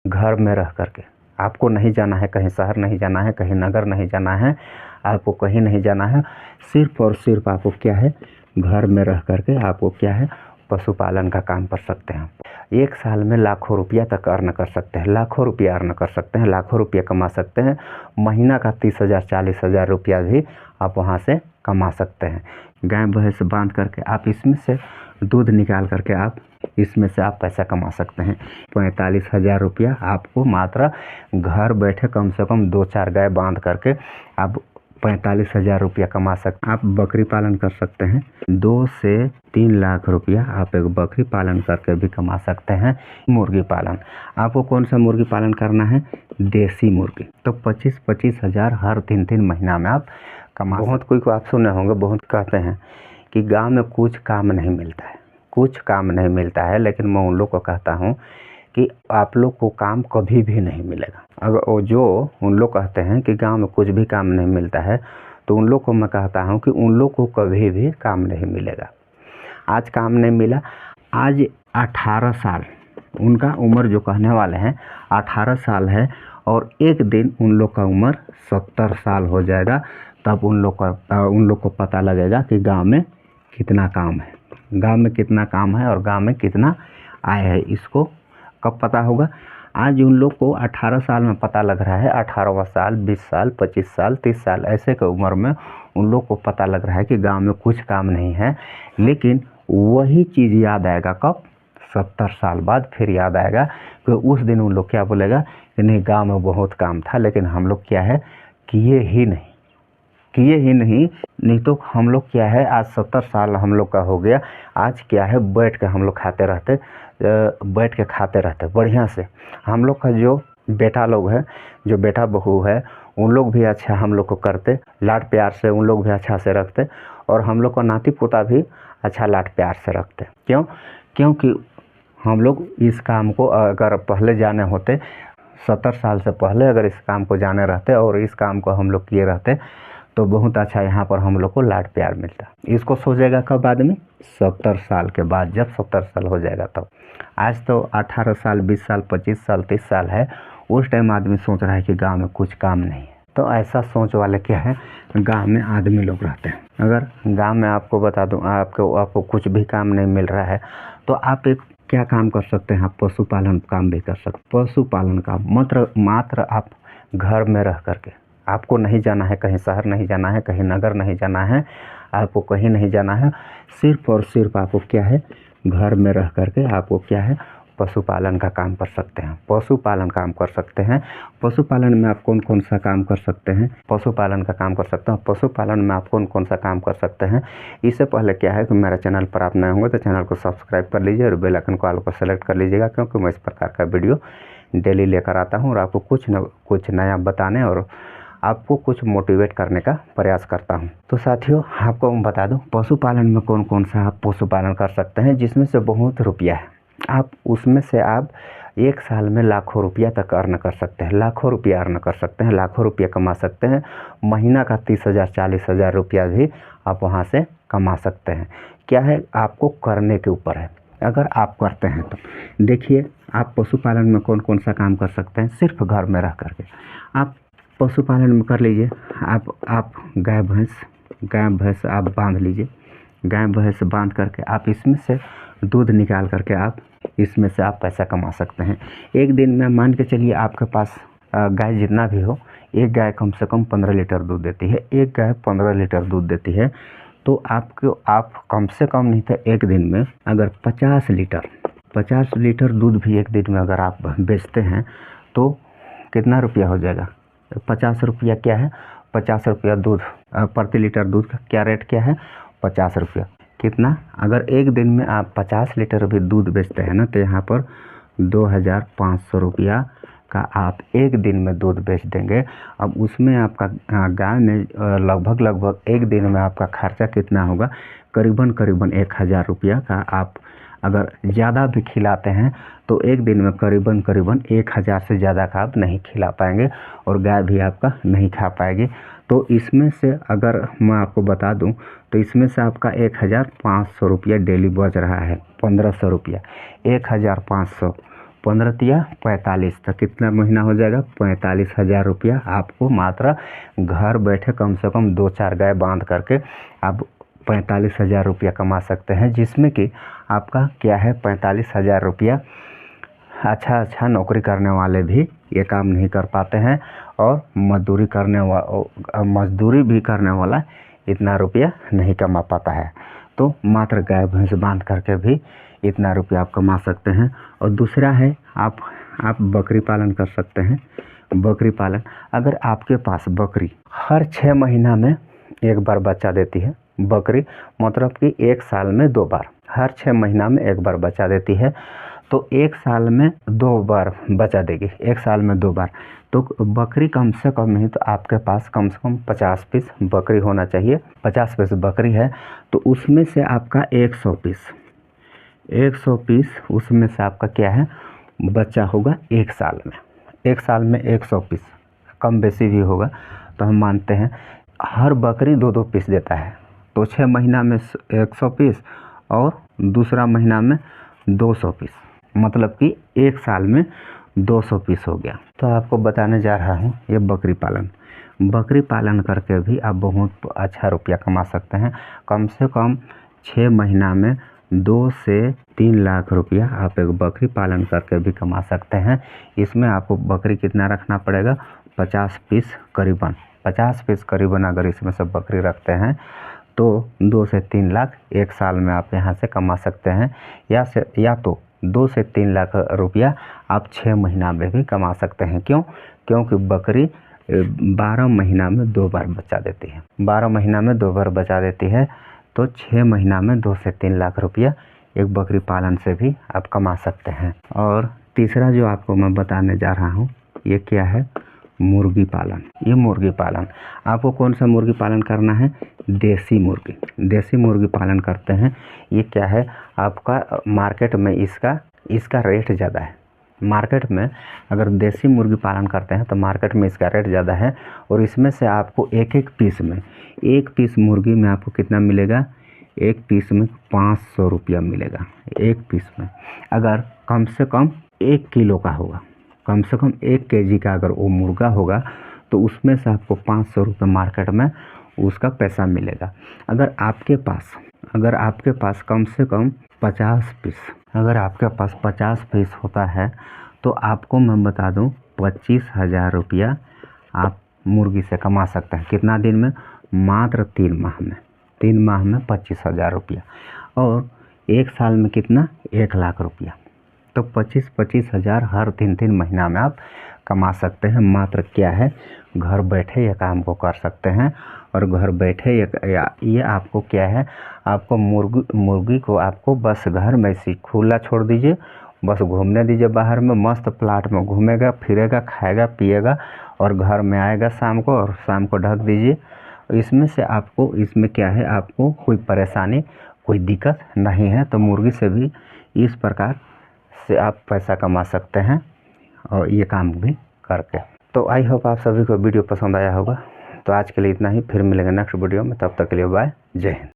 घर में रह करके। आपको नहीं जाना है कहीं, शहर नहीं जाना है कहीं, नगर नहीं जाना है, आपको कहीं नहीं जाना है। सिर्फ और सिर्फ आपको क्या है, घर में रह करके आपको क्या है, पशुपालन का काम कर सकते हैं। एक साल में लाखों रुपया तक अर्न कर सकते हैं, लाखों रुपया अर्न कर सकते हैं, लाखों रुपया कमा सकते हैं। महीना का 30,000 40,000 रुपया भी आप वहाँ से कमा सकते हैं। गाय भैंस बांध करके आप इसमें से दूध निकाल करके आप इसमें से आप पैसा कमा सकते हैं। 45,000 रुपया आपको मात्र घर बैठे कम से कम 2-4 गाय बांध करके आप 45,000 रुपया कमा सकते हैं। आप बकरी पालन कर सकते हैं, 2 से 3 लाख रुपया आप एक बकरी पालन करके भी कमा सकते हैं। मुर्गी पालन, आपको कौन सा मुर्गी पालन करना है, देसी मुर्गी, तो 25-25 हज़ार हर 3-3 महीना में आप कमा। बहुत कोई को आप सुने होंगे, बहुत कहते हैं कि गाँव में कुछ काम नहीं मिलता है, कुछ काम नहीं मिलता है, लेकिन मैं उन लोग को कहता हूँ कि आप लोग को काम कभी भी नहीं मिलेगा। अगर वो जो उन लोग कहते हैं कि गांव में कुछ भी काम नहीं मिलता है, तो उन लोग को मैं कहता हूं कि उन लोग को कभी भी काम नहीं मिलेगा। आज काम नहीं मिला, आज 18 साल उनका उम्र जो कहने वाले हैं 18 साल है, और एक दिन उन लोग का उम्र 70 साल हो जाएगा, तब उन लोग को पता लगेगा कि गाँव में कितना काम है, गाँव में कितना काम है और गाँव में कितना आय है। इसको कब पता होगा, आज उन लोग को 18 साल में पता लग रहा है। 18वां साल, 20 साल, 25 साल, 30 साल ऐसे के उम्र में उन लोग को पता लग रहा है कि गांव में कुछ काम नहीं है। लेकिन वही चीज़ याद आएगा कब, 70 साल बाद फिर याद आएगा कि उस दिन उन लोग क्या बोलेगा कि नहीं, गाँव में बहुत काम था, लेकिन हम लोग क्या है, किए ही नहीं तो हम लोग क्या है, आज 70 साल हम लोग का हो गया, आज क्या है, बैठ के हम लोग खाते रहते बढ़िया से। हम लोग का जो बेटा लोग है, जो बेटा बहू है, उन लोग भी अच्छा हम लोग को करते, लाड प्यार से उन लोग भी अच्छा से रखते, और हम लोग का नाती पोता भी अच्छा लाड प्यार से रखते। क्योंकि हम लोग इस काम को अगर पहले जाने होते, 70 साल से पहले अगर इस काम को जाने रहते और इस काम को हम लोग किए रहते, तो बहुत अच्छा यहाँ पर हम लोग को लाड प्यार मिलता। इसको सोचेगा कब आदमी, 70 साल के बाद, जब 70 साल हो जाएगा तब। आज तो 18 साल, 20 साल, 25 साल, 30 साल है, उस टाइम आदमी सोच रहा है कि गांव में कुछ काम नहीं है। तो ऐसा सोच वाले क्या है, गांव में आदमी लोग रहते हैं। अगर गांव में आपको बता दूं, आपको कुछ भी काम नहीं मिल रहा है, तो आप एक क्या काम कर सकते हैं, आप पशुपालन काम भी कर सकते। पशुपालन का मात्र आप घर में रह करके, आपको नहीं जाना है कहीं, शहर नहीं जाना है कहीं, नगर नहीं जाना है, आपको कहीं नहीं जाना है। सिर्फ और सिर्फ आपको क्या है, घर में रह करके आपको क्या है, पशुपालन का काम कर सकते हैं। पशुपालन काम कर सकते हैं। पशुपालन में आप कौन कौन सा काम कर सकते हैं, पशुपालन का काम कर सकते हैं। पशुपालन में आप कौन कौन सा काम कर सकते हैं, इससे पहले क्या है कि मेरे चैनल पर आप नए होंगे तो चैनल को सब्सक्राइब कर लीजिए और बेल आइकन को ऑल को सेलेक्ट कर लीजिएगा, क्योंकि मैं इस प्रकार का वीडियो डेली लेकर आता हूँ और आपको कुछ नया बताने और आपको कुछ मोटिवेट करने का प्रयास करता हूं। तो साथियों, आपको मैं बता दूं, पशुपालन में कौन कौन सा आप पशुपालन कर सकते हैं जिसमें से बहुत रुपया है। आप उसमें से आप एक साल में लाखों रुपया तक अर्न कर सकते हैं, लाखों रुपया अर्न कर सकते हैं, लाखों रुपया कमा सकते हैं। महीना का 30,000 40,000 रुपया भी आप वहाँ से कमा सकते हैं। क्या है, आपको करने के ऊपर है। अगर आप करते हैं तो देखिए, आप पशुपालन में कौन कौन सा काम कर सकते हैं। सिर्फ घर में रह करके आप पशुपालन में कर लीजिए। आप गाय भैंस आप बांध लीजिए। गाय भैंस बांध करके आप इसमें से दूध निकाल करके आप इसमें से आप पैसा कमा सकते हैं। एक दिन में मान के चलिए आपके पास गाय जितना भी हो, एक गाय कम से कम 15 लीटर दूध देती है। एक गाय 15 लीटर दूध देती है, तो आप कम से कम नहीं तो एक दिन में अगर 50 लीटर दूध भी एक दिन में अगर आप बेचते हैं, तो कितना रुपया हो जाएगा, 50 रुपया। क्या है, 50 रुपया दूध, प्रति लीटर दूध का क्या रेट क्या है, 50 रुपया। कितना, अगर एक दिन में आप 50 लीटर भी दूध बेचते हैं ना, तो यहाँ पर 2,500 रुपया का आप एक दिन में दूध बेच देंगे। अब उसमें आपका गाय में लगभग एक दिन में आपका खर्चा कितना होगा, करीबन 1,000 रुपया का। आप अगर ज़्यादा भी खिलाते हैं तो एक दिन में करीबन 1,000 से ज़्यादा का आप नहीं खिला पाएंगे और गाय भी आपका नहीं खा पाएगी। तो इसमें से अगर मैं आपको बता दूं, तो इसमें से आपका 1,500 रुपया डेली बच रहा है, 1,500 रुपया, 1,500। 15 तिया 45, तो कितना महीना हो जाएगा? 45,000 रुपया आपको मात्र घर बैठे कम से कम 2-4 गाय बांध करके आप 45,000 रुपया कमा सकते हैं, जिसमें कि आपका क्या है 45,000 रुपया अच्छा नौकरी करने वाले भी ये काम नहीं कर पाते हैं, और मजदूरी भी करने वाला इतना रुपया नहीं कमा पाता है। तो मात्र गाय भैंस बांध करके भी इतना रुपया आप कमा सकते हैं। और दूसरा है आप बकरी पालन कर सकते हैं। बकरी पालन, अगर आपके पास बकरी हर 6 महीना में एक बार बच्चा देती है, बकरी मतलब कि 1 साल में 2 बार, हर 6 महीना में 1 बार बच्चा देती है, तो 1 साल में 2 बार बच्चा देगी, 1 साल में 2 बार। तो बकरी कम से कम नहीं तो आपके पास कम से कम 50 पीस बकरी होना चाहिए। 50 पीस बकरी है तो उसमें से आपका 100 पीस उसमें से आपका क्या है बच्चा होगा 1 साल में। 1 साल में 100 पीस, कम बेसी भी होगा, तो हम मानते हैं हर बकरी 2-2 पीस देता है, तो 6 महीना में 100 पीस और दूसरा महीना में 200 पीस, मतलब कि 1 साल में 200 पीस हो गया। तो आपको बताने जा रहा हूँ ये बकरी पालन करके भी आप बहुत अच्छा रुपया कमा सकते हैं। कम से कम 6 महीना में 2 से 3 लाख रुपया आप एक बकरी पालन करके भी कमा सकते हैं। इसमें आपको बकरी कितना रखना पड़ेगा? 50 पीस करीबन, 50 पीस करीबन अगर इसमें से बकरी रखते हैं तो 2 से 3 लाख 1 साल में आप यहाँ से कमा सकते हैं, या तो 2 से 3 लाख रुपया आप 6 महीना में भी कमा सकते हैं। क्योंकि बकरी 12 महीना में 2 बार बच्चा देती है, 12 महीना में 2 बार बच्चा देती है, तो 6 महीना में 2 से 3 लाख रुपया एक बकरी पालन से भी आप कमा सकते हैं। और तीसरा जो आपको मैं बताने जा रहा हूँ ये क्या है? मुर्गी पालन। ये मुर्गी पालन, आपको कौन सा मुर्गी पालन करना है? देसी मुर्गी पालन करते हैं। ये क्या है आपका मार्केट में इसका रेट ज़्यादा है। मार्केट में अगर देसी मुर्गी पालन करते हैं तो मार्केट में इसका रेट ज़्यादा है, और इसमें से आपको एक पीस मुर्गी में आपको कितना मिलेगा? एक पीस में 500 रुपया मिलेगा। एक पीस में अगर कम से कम 1 किलो का होगा, कम से कम 1 केजी का अगर वो मुर्गा होगा तो उसमें से आपको 500 रुपये मार्केट में उसका पैसा मिलेगा। अगर आपके पास कम से कम 50 पीस, अगर आपके पास 50 पीस होता है तो आपको मैं बता दूं 25,000 रुपया आप मुर्गी से कमा सकते हैं। कितना दिन में? मात्र 3 माह में 25,000 रुपया, और 1 साल में कितना? 1 लाख रुपया। तो 25,000 हर 3 महीना में आप कमा सकते हैं। मात्र क्या है घर बैठे ये काम को कर सकते हैं, और घर बैठे ये आपको क्या है आपको मुर्गी को आपको बस घर में से खुला छोड़ दीजिए, बस घूमने दीजिए बाहर में, मस्त प्लाट में घूमेगा फिरेगा खाएगा पिएगा और घर में आएगा शाम को, और शाम को ढक दीजिए। इसमें से आपको इसमें क्या है आपको कोई परेशानी कोई दिक्कत नहीं है। तो मुर्गी से भी इस प्रकार से आप पैसा कमा सकते हैं और ये काम भी करके। तो आई होप आप सभी को वीडियो पसंद आया होगा। तो आज के लिए इतना ही, फिर मिलेंगे नेक्स्ट वीडियो में, तब तक के लिए बाय, जय हिंद।